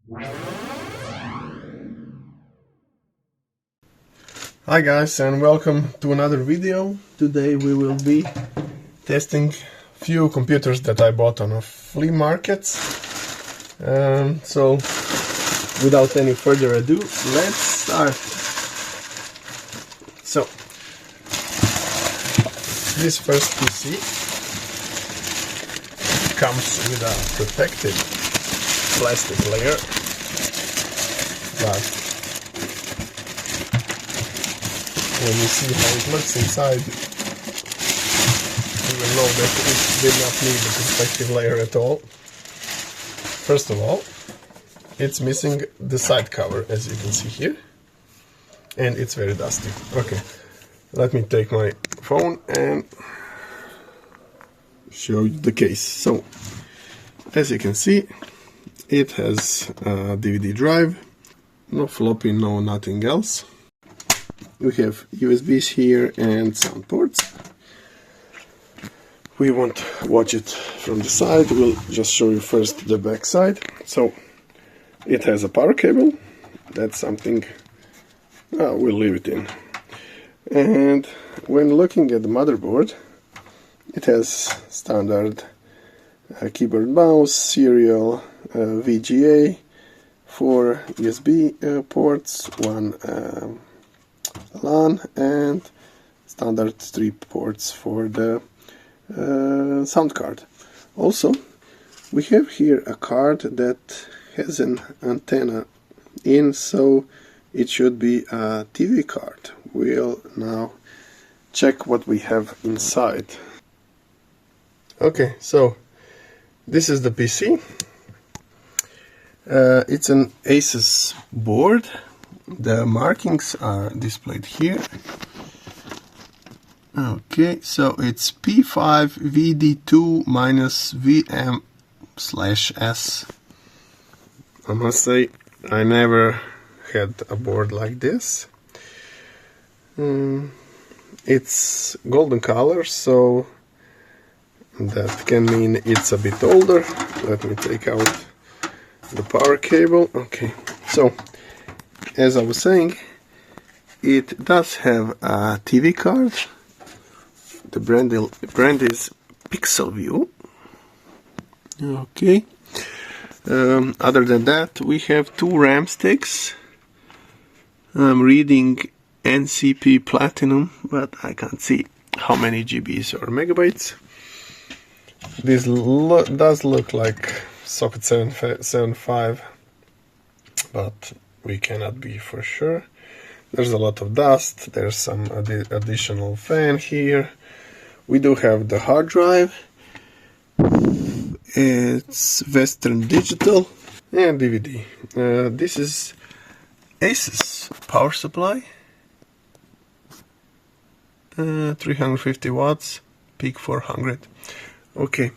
Hi guys, and welcome to another video. Today we will be testing few computers that I bought on a flea market. So without any further ado, let's start. So this first PC comes with a protected plastic layer, but when you see how it looks inside, you will know that it did not need a protective layer at all. First of all, it's missing the side cover, as you can see here, and it's very dusty. Okay, let me take my phone and show you the case. So, as you can see, it has a DVD drive, no floppy, no nothing else. We have USBs here and sound ports. We won't watch it from the side, we'll just show you first the back side. So it has a power cable, that's something we'll leave it in. And when looking at the motherboard, it has standard keyboard mouse, serial VGA, 4 USB ports, 1 LAN, and standard 3 ports for the sound card. Also, we have here a card that has an antenna in, so it should be a TV card. We'll now check what we have inside. Okay, so this is the PC. It's an Asus board. The markings are displayed here. Okay, so it's P5VD2-VM/S. I must say, I never had a board like this. It's golden color, so that can mean it's a bit older. Let me take out the power cable. Okay, so as I was saying, it does have a TV card. The brand is PixelView. Okay. Other than that, we have 2 RAM sticks. I'm reading NCP Platinum, but I can't see how many GBs or megabytes. This does look like socket 7.5, but we cannot be for sure. There's a lot of dust. There's some additional fan here. We do have the hard drive. It's Western Digital and DVD. This is Asus power supply. 350 watts, peak 400. Okay.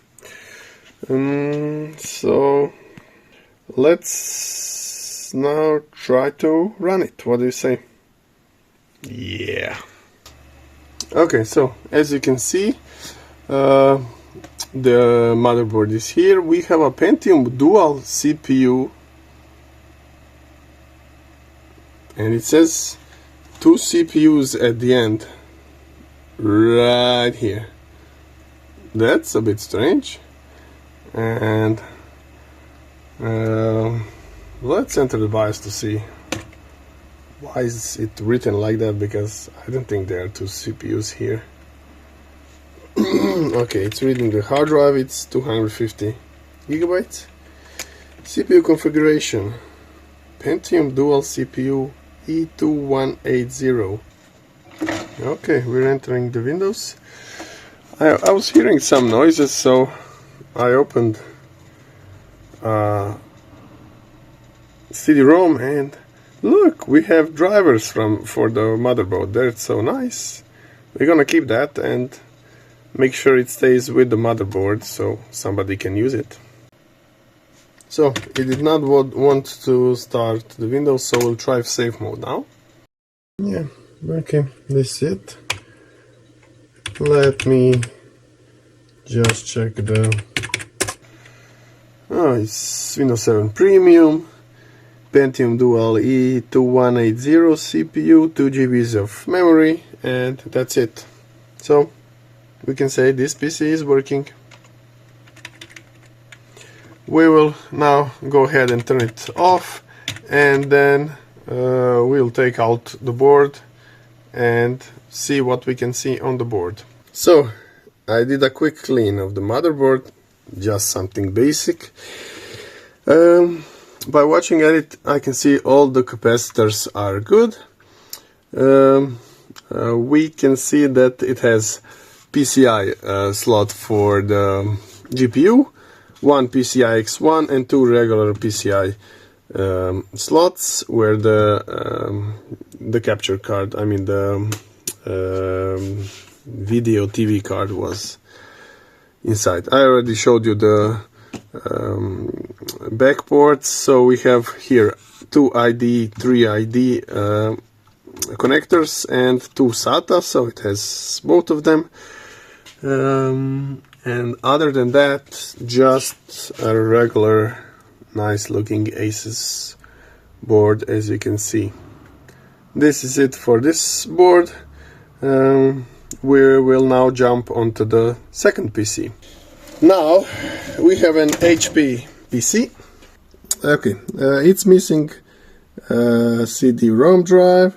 So let's now try to run it. What do you say? Yeah. Okay, so as you can see, the motherboard is here. We have a Pentium dual CPU, and it says 2 CPUs at the end, right here. That's a bit strange. And let's enter the BIOS to see why is it written like that, because I don't think there are 2 CPUs here. Okay, it's reading the hard drive. It's 250 gigabytes. CPU configuration: Pentium dual CPU E2180. Okay, we're entering the Windows. I was hearing some noises, so I opened CD-ROM, and look, we have drivers for the motherboard. That's so nice. We're gonna keep that and make sure it stays with the motherboard so somebody can use it. So it did not want to start the Windows, so we'll try safe mode now. Yeah, okay, this is it. Let me just check the... Oh, it's Windows 7 Premium. Pentium Dual E2180 CPU, 2 GBs of memory, and that's it. So we can say this PC is working. We will now go ahead and turn it off, and then we'll take out the board and see what we can see on the board. So I did a quick clean of the motherboard, just something basic. By watching at it, I can see all the capacitors are good. We can see that it has PCI slot for the GPU, one PCI X1 and two regular PCI slots, where the capture card, I mean the video TV card, was inside. I already showed you the back ports, so we have here two ID, three ID connectors and two SATA, so it has both of them. And other than that, just a regular nice looking Asus board, as you can see. This is it for this board. We will now jump onto the second PC. Now we have an HP PC. Okay, it's missing CD-ROM drive.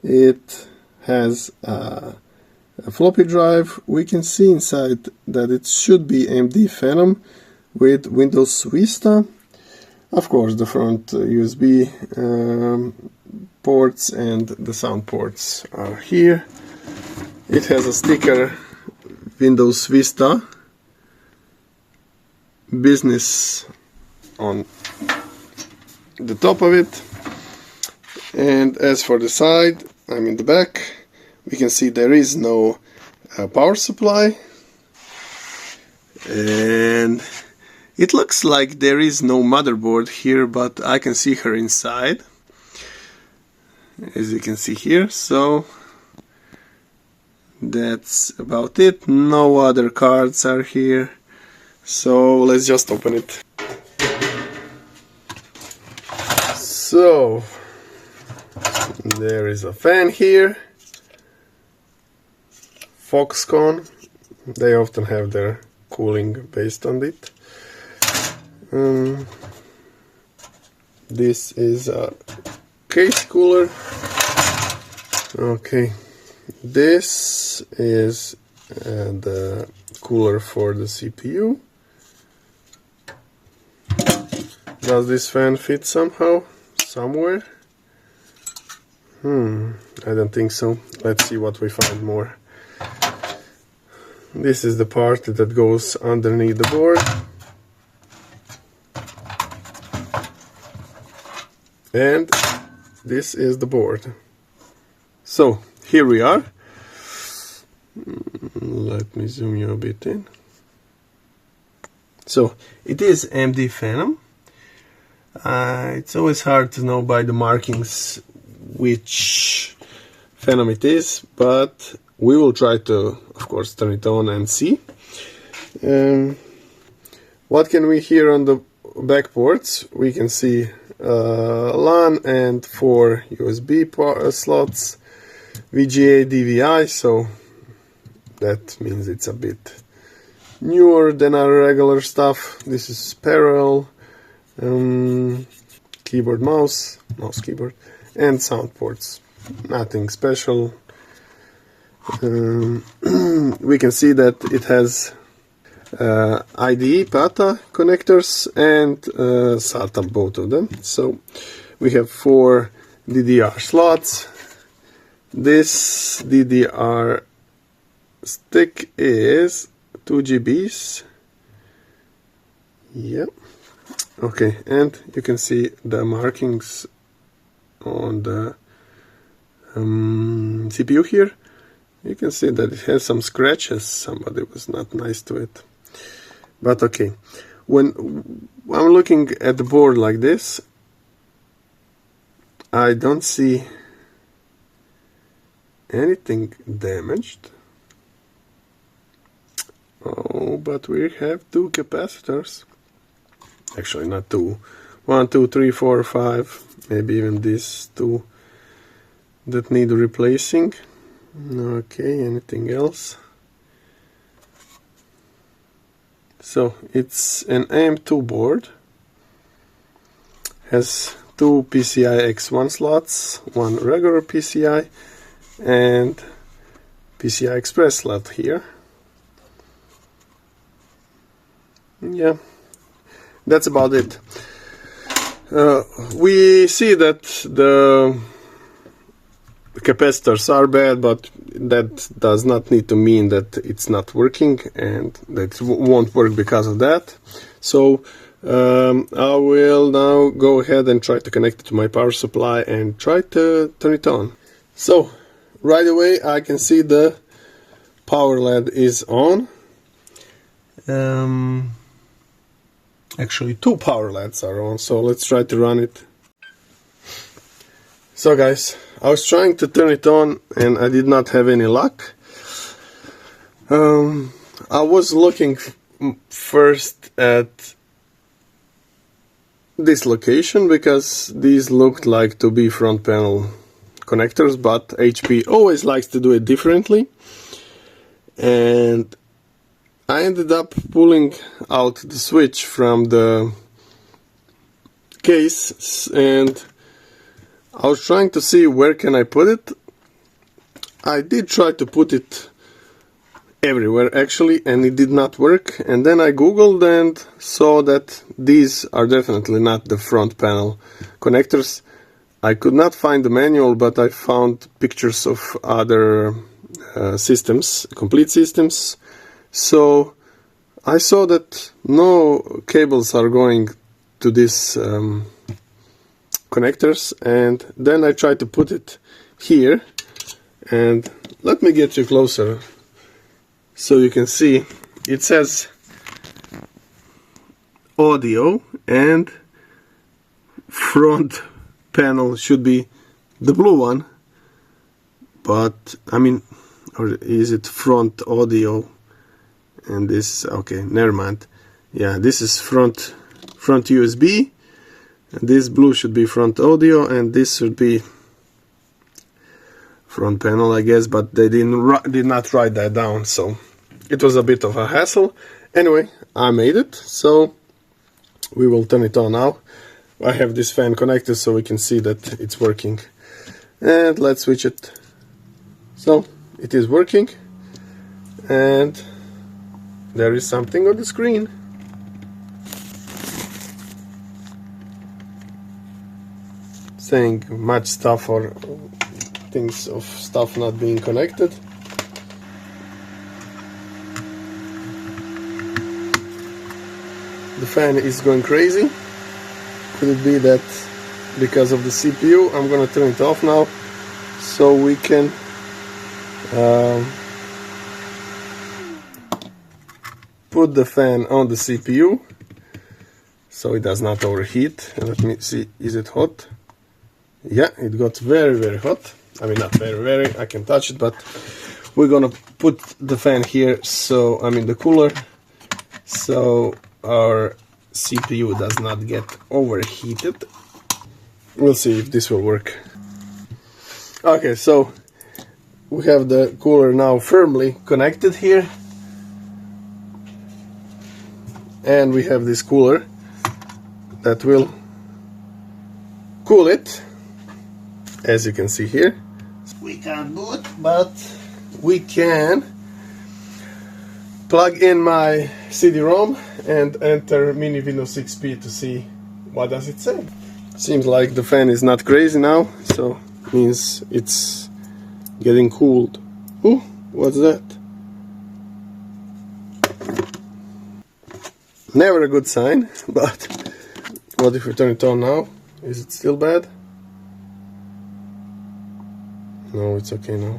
It has a floppy drive. We can see inside that it should be AMD Phenom with Windows Vista. Of course, the front USB ports and the sound ports are here. It has a sticker, Windows Vista Business, on the top of it. And as for the side, I mean the back, we can see there is no power supply, and it looks like there is no motherboard here, but I can see her inside, as you can see here. So that's about it. No other cards are here, so let's just open it. So there is a fan here, Foxconn. They often have their cooling based on it. This is a case cooler. Okay, this is the cooler for the CPU. Does this fan fit somehow? Somewhere? I don't think so. Let's see what we find more. This is the part that goes underneath the board. And this is the board. So here we are. Let me zoom you a bit in. So it is AMD Phenom. It's always hard to know by the markings which Phenom it is, but we will try to, of course, turn it on and see. What can we hear on the back ports? We can see LAN and 4 USB slots, VGA, DVI, so that means it's a bit newer than our regular stuff. This is parallel, keyboard, mouse keyboard, and sound ports. Nothing special. We can see that it has IDE PATA connectors and SATA, both of them. So we have 4 DDR slots. This DDR stick is 2 GBs. Yep. Okay, and you can see the markings on the CPU here. You can see that it has some scratches. Somebody was not nice to it. But okay, when I'm looking at the board like this, I don't see anything damaged. Oh, but we have 2 capacitors. Actually not 2, 1, 2, 3, 4, 5, maybe even these two that need replacing. Okay, anything else? So it's an AM2 board, has two PCI X1 slots, one regular PCI and PCI Express slot here. Yeah, that's about it. We see that the capacitors are bad, but that does not need to mean that it's not working and that it won't work because of that. So I will now go ahead and try to connect it to my power supply and try to turn it on. So right away I can see the power LED is on. Actually two power LEDs are on, so let's try to run it. So guys, I was trying to turn it on and I did not have any luck. I was looking first at this location because these looked like to be front panel connectors, but HP always likes to do it differently. And I ended up pulling out the switch from the case and I was trying to see where can I put it. I did try to put it everywhere actually, and it did not work. And then I googled and saw that these are definitely not the front panel connectors. I could not find the manual, but I found pictures of other systems, complete systems. So I saw that no cables are going to these connectors, and then I tried to put it here, and let me get you closer so you can see. It says audio and front panel should be the blue one, but I mean, or is it front audio? And this, okay, never mind. Yeah, this is front USB, and this blue should be front audio, and this should be front panel, I guess, but they did not write that down, so it was a bit of a hassle. Anyway, I made it, so we will turn it on now. I have this fan connected so we can see that it's working, and let's switch it. So it is working, and there is something on the screen. Saying much stuff or things of stuff not being connected. The fan is going crazy. Could it be that because of the CPU? I'm gonna turn it off now so we can put the fan on the CPU so it does not overheat. And let me see, is it hot? Yeah, it got very hot. I mean, not very, I can touch it, but we're gonna put the fan here, so I mean the cooler, so our CPU does not get overheated. We'll see if this will work. Okay, so we have the cooler now firmly connected here, and we have this cooler that will cool it, as you can see here. We can't boot, but we can plug in my CD-ROM and enter mini Windows XP to see what does it say. Seems like the fan is not crazy now, so means it's getting cooled. Ooh, what's that? Never a good sign, but what if we turn it on now? Is it still bad? No, it's okay now.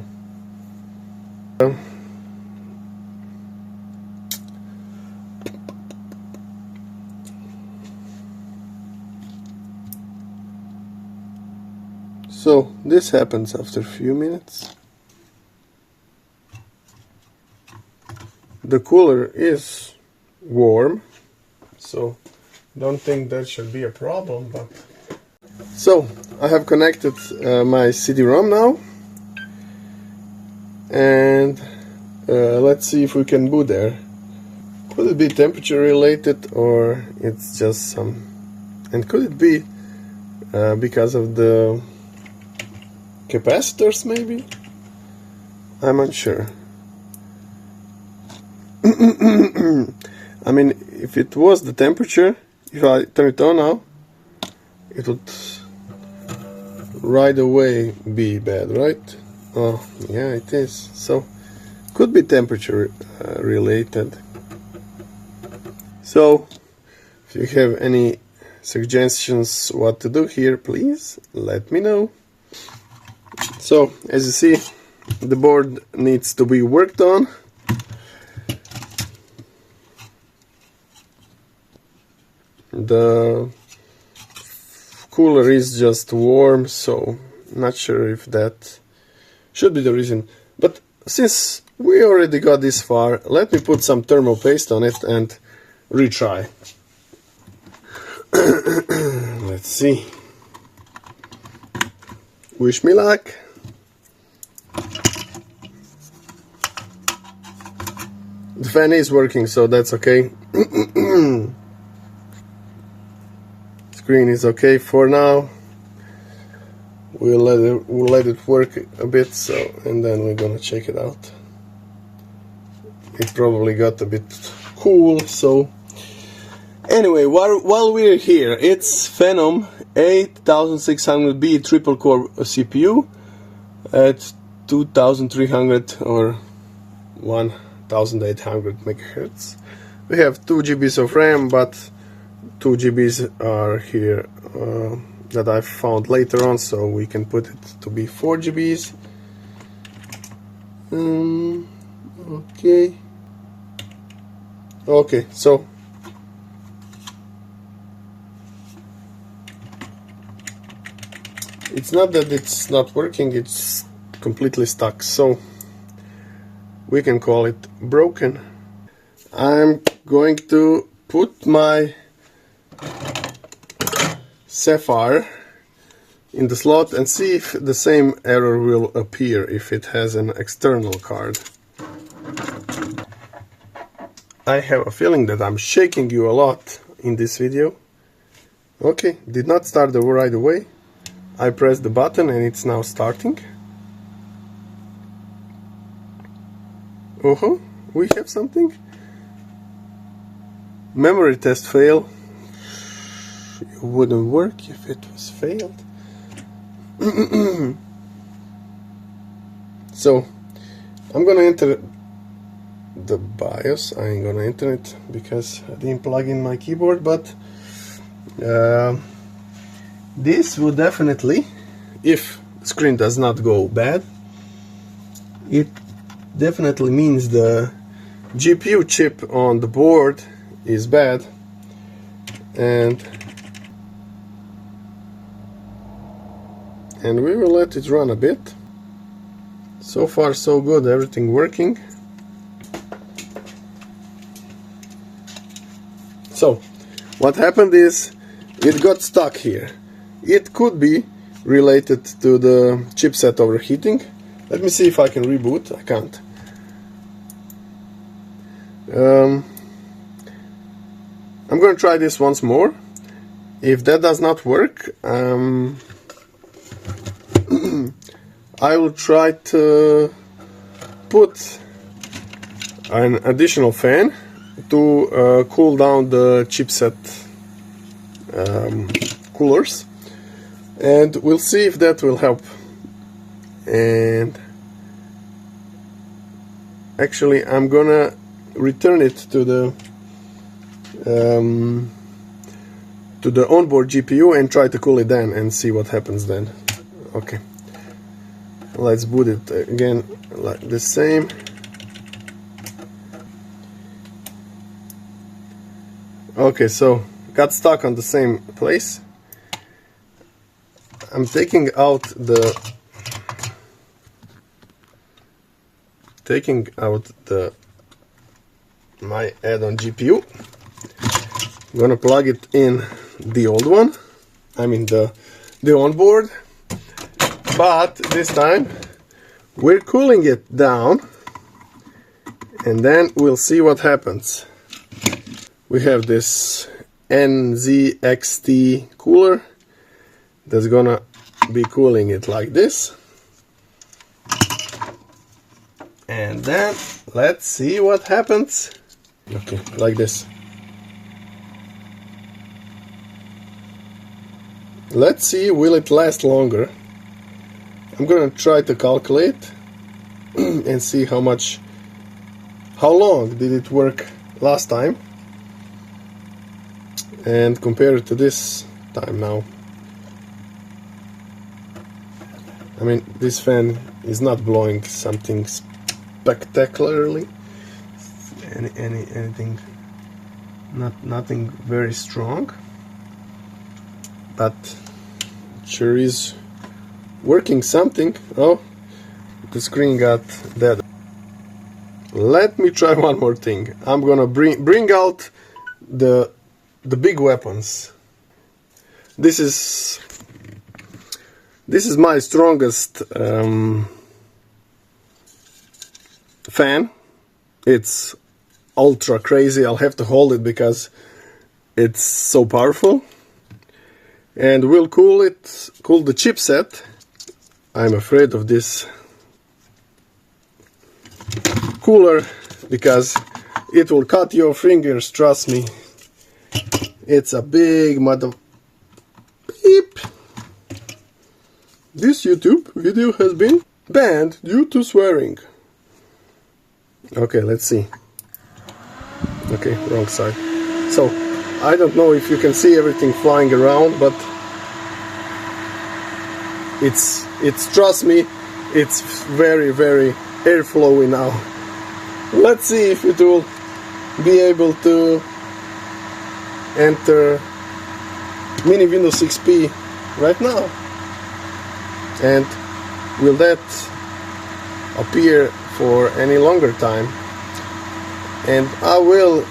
So this happens after a few minutes. The cooler is warm, so Don't think that should be a problem, but... So, I have connected my CD-ROM now. And let's see if we can boot there. Could it be temperature related, or it's just some... And could it be because of the capacitors maybe? I'm unsure. I mean, if it was the temperature, if I turn it on now, it would right away be bad, right? Oh, yeah, it is. So, could be temperature related. So, if you have any suggestions what to do here, please let me know. So, as you see, the board needs to be worked on. The cooler is just warm, so not sure if that should be the reason. But since we already got this far, let me put some thermal paste on it and retry. Let's see. Wish me luck. The fan is working, so that's okay. Screen is okay for now. We'll let it work a bit, so, and then we're gonna check it out. It probably got a bit cool, so anyway, while we're here, it's Phenom 8600B triple core CPU at 2300 or 1800 megahertz. We have 2 GBs of RAM, but 2 GBs are here that I found later on, so we can put it to be 4 GBs. Okay, so it's not that it's not working, it's completely stuck, so we can call it broken. I'm going to put my Sapphire in the slot and see if the same error will appear if it has an external card. I have a feeling that I'm shaking you a lot in this video. Okay, did not start right away. I pressed the button and it's now starting. Oh, we have something. Memory test fail. It wouldn't work if it was failed. So, I'm gonna enter the BIOS. I ain't gonna enter it because I didn't plug in my keyboard, but this would definitely, if the screen does not go bad, it definitely means the GPU chip on the board is bad, and we will let it run a bit. So far so good, everything working. So what happened is it got stuck here. It could be related to the chipset overheating. Let me see if I can reboot. I can't. I'm going to try this once more. If that does not work, I will try to put an additional fan to cool down the chipset coolers, and we'll see if that will help. And actually I'm gonna return it to the onboard GPU and try to cool it down and see what happens then. Okay, let's boot it again like the same. Okay, so got stuck on the same place. I'm taking out my add-on GPU. I'm gonna plug it in the old one, I mean the onboard, but this time we're cooling it down, and then we'll see what happens. We have this NZXT cooler that's gonna be cooling it like this, and then let's see what happens. Okay, like this. Let's see, will it last longer? I'm gonna try to calculate and see how long did it work last time and compare it to this time now. I mean, this fan is not blowing something spectacularly, anything, nothing very strong, but it sure is working something. Oh, the screen got dead. Let me try one more thing. I'm gonna bring out the big weapons. This is my strongest fan. It's ultra crazy. I'll have to hold it because it's so powerful, and we'll cool the chipset. I'm afraid of this cooler because it will cut your fingers, trust me. It's a big mother beep. This YouTube video has been banned due to swearing. Okay, let's see. Okay, wrong side. So, I don't know if you can see everything flying around, but it's trust me, it's very, very airflowy now. Let's see if it will be able to enter mini Windows XP right now, and will that appear for any longer time. And I will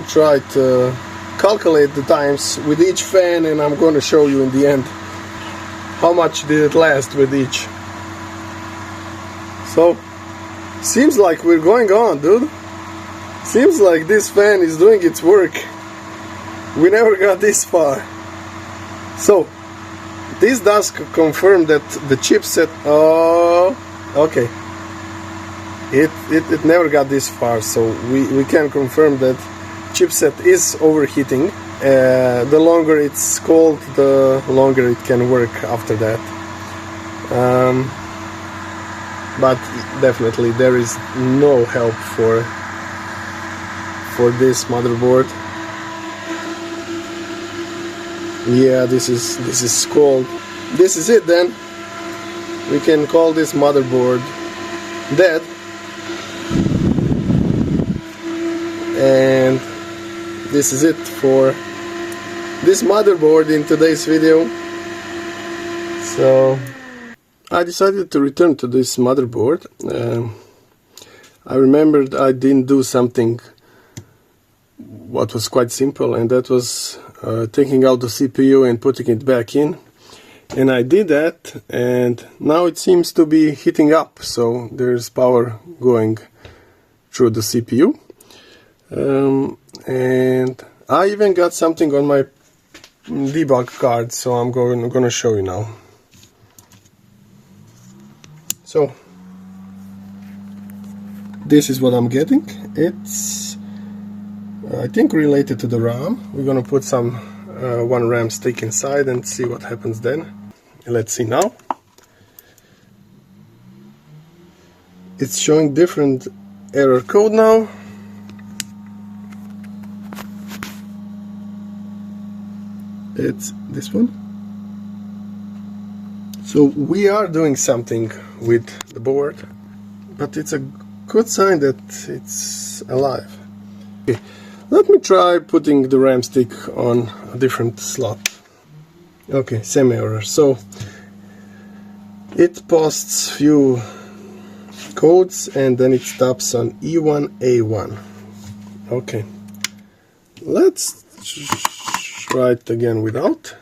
try to calculate the times with each fan, and I'm going to show you in the end how much did it last with each. So, seems like we're going on, dude. Seems like this fan is doing its work. We never got this far. So, this does confirm that the chipset... Oh, okay. It never got this far, so we can confirm that chipset is overheating. The longer it's cold, the longer it can work after that. But definitely there is no help for this motherboard. Yeah, this is cold. This is it then. We can call this motherboard dead. And this is it for this motherboard in today's video. So I decided to return to this motherboard. I remembered I didn't do something what was quite simple, and that was taking out the CPU and putting it back in. And I did that, and now it seems to be heating up, so there's power going through the CPU. And I even got something on my debug card, so I'm going to show you now. So this is what I'm getting. It's I think related to the RAM. We're gonna put some one RAM stick inside and see what happens then. Let's see now. It's showing different error code now. It's this one. So we are doing something with the board, but it's a good sign that it's alive. Okay, let me try putting the RAM stick on a different slot. Okay, same error. So it posts few codes and then it stops on E1A1. Okay, let's try it again without.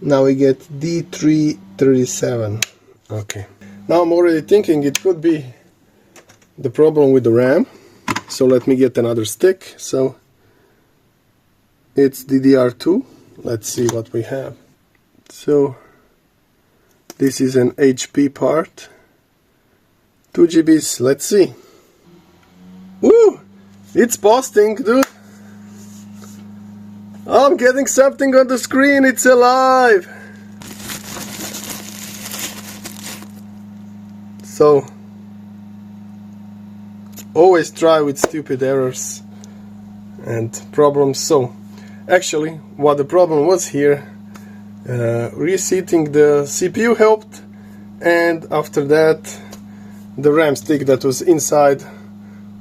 Now we get D337. Okay, now I'm already thinking it could be the problem with the RAM, so let me get another stick. So it's DDR2. Let's see what we have. So this is an HP part, 2 GBs. Let's see. Woo! It's posting, dude. I'm getting something on the screen. It's alive. So always try with stupid errors and problems. So actually what the problem was here, reseating the CPU helped, and after that the RAM stick that was inside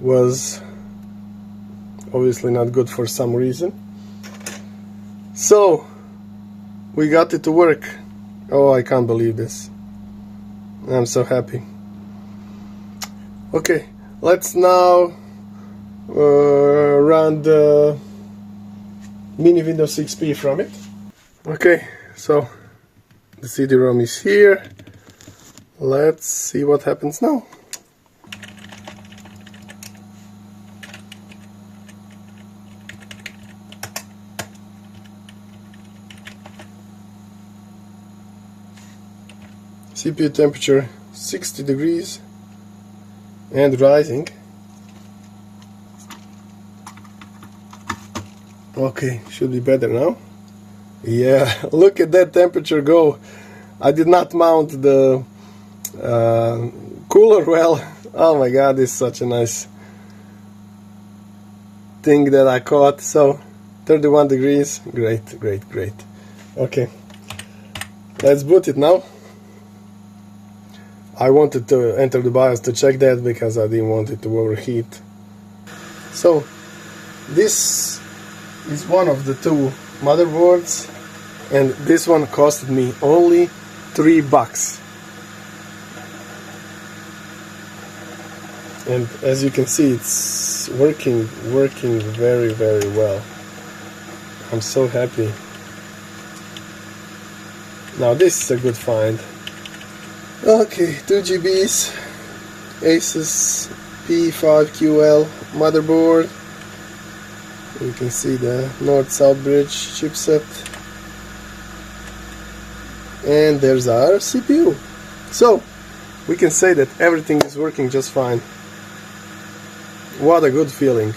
was obviously not good for some reason. So we got it to work. Oh, I can't believe this. I'm so happy. Okay, let's now run the mini Windows XP from it. Okay, so the CD-ROM is here. Let's see what happens now. CPU temperature 60 degrees and rising. Okay, should be better now. Yeah, look at that temperature go. I did not mount the cooler well. Oh my god, this is such a nice thing that I caught. So 31 degrees. Great, great, great. Okay, let's boot it now. I wanted to enter the BIOS to check that because I didn't want it to overheat. So this is one of the two motherboards, and this one costed me only $3. And as you can see, it's working very, very well. I'm so happy. Now this is a good find. Okay, 2 GBs, Asus P5QL motherboard. You can see the North-South bridge chipset, and there's our CPU. So we can say that everything is working just fine. What a good feeling.